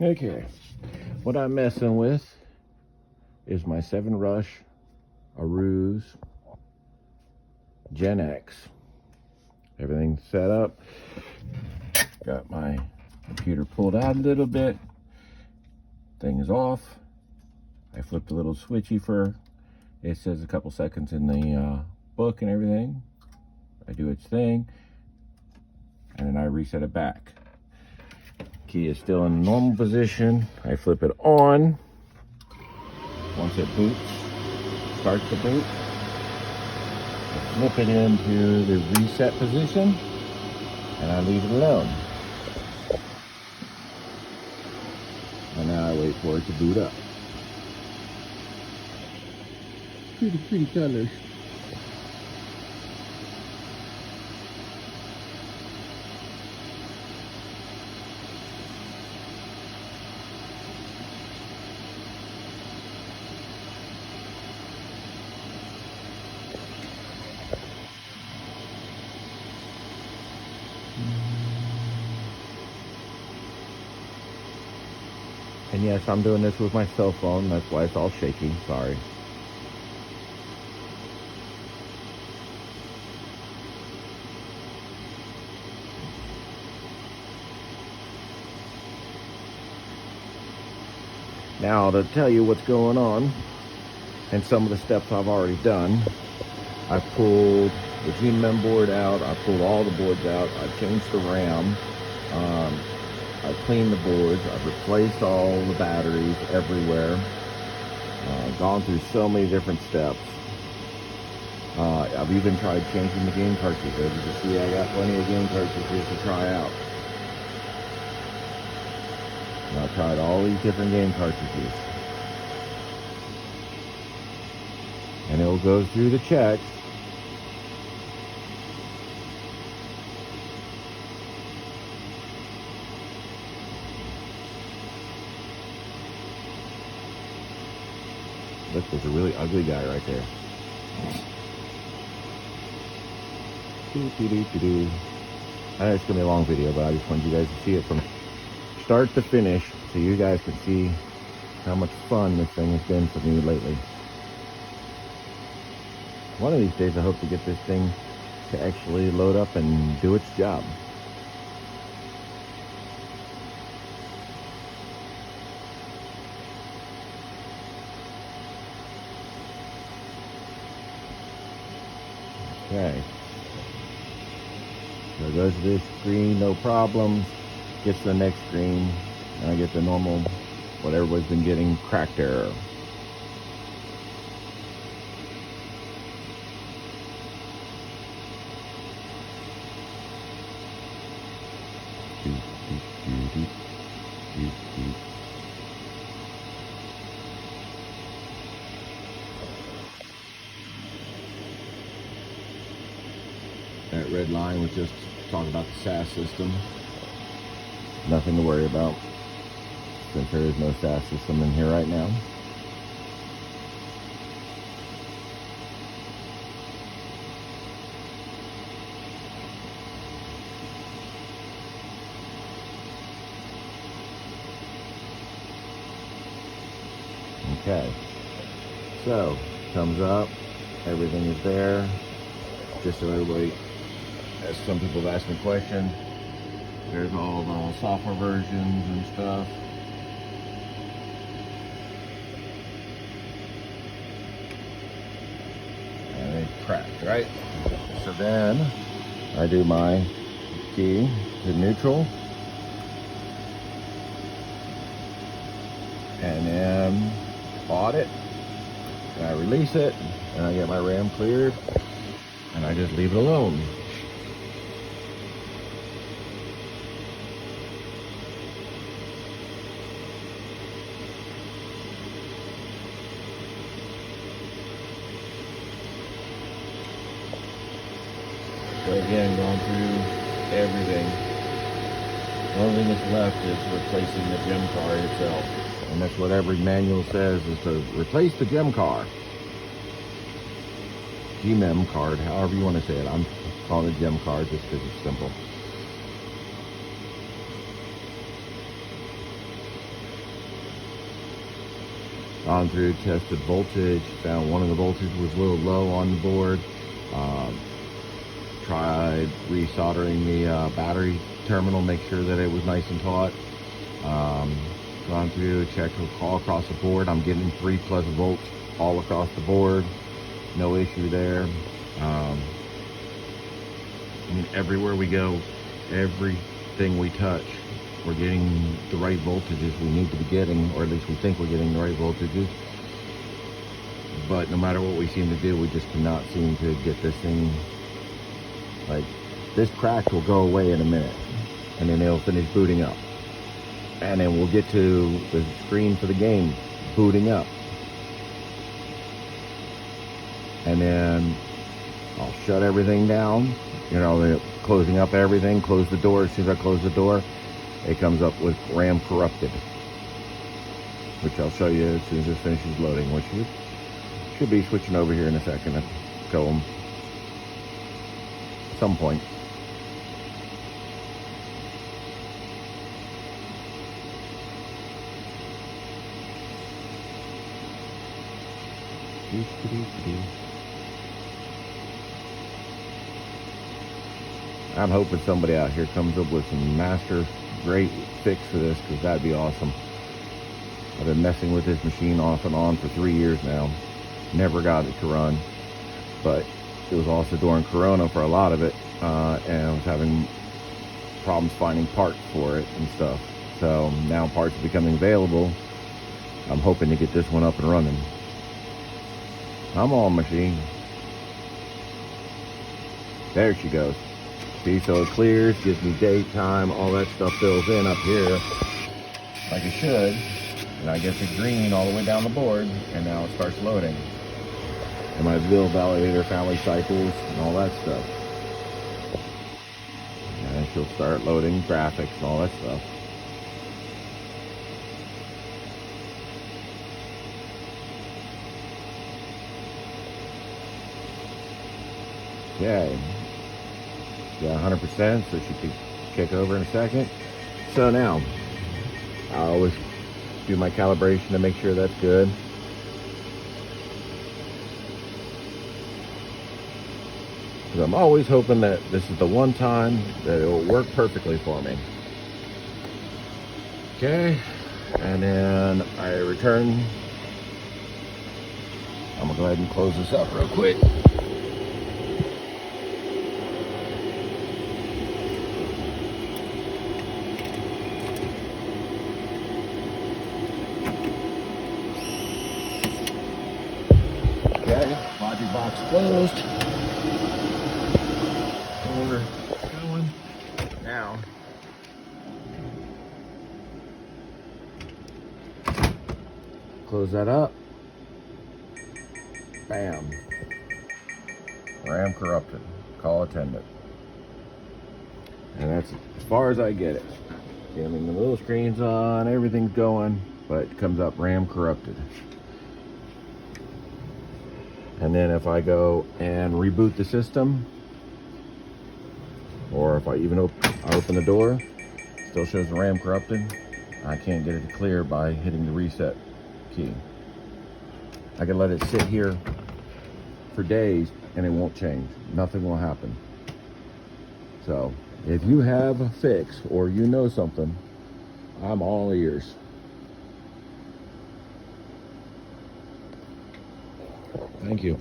Okay, what I'm messing with is my 7-rush Aruze GeneX. Everything's set up. Got my computer pulled out a little bit. Thing is off. I flipped a little switchy for, it says a couple seconds in the book and everything. I do its thing, and then I reset it back. Key is still in normal position. I flip it on. Once it boots, starts the boot, I flip it into the reset position, and I leave it alone. And now I wait for it to boot up. Pretty colors. And yes, I'm doing this with my cell phone. That's why it's all shaky. Sorry. Now, to tell you what's going on, and some of the steps I've already done, I pulled the gmem board out. I pulled all the boards out. I changed the RAM. I cleaned the boards. I've replaced all the batteries everywhere. Gone through so many different steps. I've even tried changing the game cartridges. As you can see, I got plenty of game cartridges to try out. And I've tried all these different game cartridges. And it'll go through the checks. Look, there's a really ugly guy right there. I know it's gonna be a long video, but I just wanted you guys to see it from start to finish, so you guys can see how much fun this thing has been for me lately. One of these days, I hope to get this thing to actually load up and do its job. Okay, so it goes to this screen, no problems. Gets to the next screen, and I get the normal, what everybody's been getting, cracked error. That red line was just talking about the SAS system. Nothing to worry about, since there is no SAS system in here right now. Okay, so thumbs up, everything is there. Just so everybody, as some people have asked me questions, there's all the software versions and stuff. And it's cracked, right? So then I do my key to neutral. And then audit. And I release it. And I get my RAM cleared. And I just leave it alone. So again, going through everything. The only thing that's left is replacing the gem card itself. And that's what every manual says, is to replace the gem card. gmem card, however you want to say it. I'm calling it gem card just because it's simple. Gone through, tested voltage, found one of the voltages was a little low on the board. Tried resoldering the battery terminal, make sure that it was nice and taut. Gone through, checked all across the board. I'm getting 3+ volts all across the board. No issue there. I mean, everywhere we go, everything we touch, we're getting the right voltages we need to be getting, or at least we think we're getting the right voltages. But no matter what we seem to do, we just cannot seem to get this thing. Like, this crack will go away in a minute, and then it'll finish booting up. And then we'll get to the screen for the game booting up. And then I'll shut everything down, you know, closing up everything, close the door. As soon as I close the door, it comes up with RAM corrupted, which I'll show you as soon as it finishes loading, which should be switching over here in a second to show them at some point. I'm hoping somebody out here comes up with some master great fix for this, because that'd be awesome. I've been messing with this machine off and on for 3 years now. Never got it to run, but it was also during Corona for a lot of it, and I was having problems finding parts for it and stuff. So now parts are becoming available. I'm hoping to get this one up and running. I'm on machine. There she goes. See, so it clears, gives me date, time, all that stuff fills in up here like it should. And I get the green all the way down the board, and now it starts loading. And my bill validator, family cycles, and all that stuff. And she'll start loading graphics and all that stuff. Okay. Yeah, 100%, so she could kick over in a second. So now, I always do my calibration to make sure that's good. Because I'm always hoping that this is the one time that it will work perfectly for me. Okay, and then I return. I'm gonna go ahead and close this up real quick. Okay, logic box closed. Over going. Now, close that up. Bam. RAM corrupted. Call attendant. And that's as far as I get it. I mean, the little screen's on, everything's going, but it comes up RAM corrupted. And then if I go and reboot the system, or if I even open the door, still shows the RAM corrupted. I can't get it to clear by hitting the reset key. I can let it sit here for days and it won't change. Nothing will happen. So if you have a fix or you know something, I'm all ears. Thank you.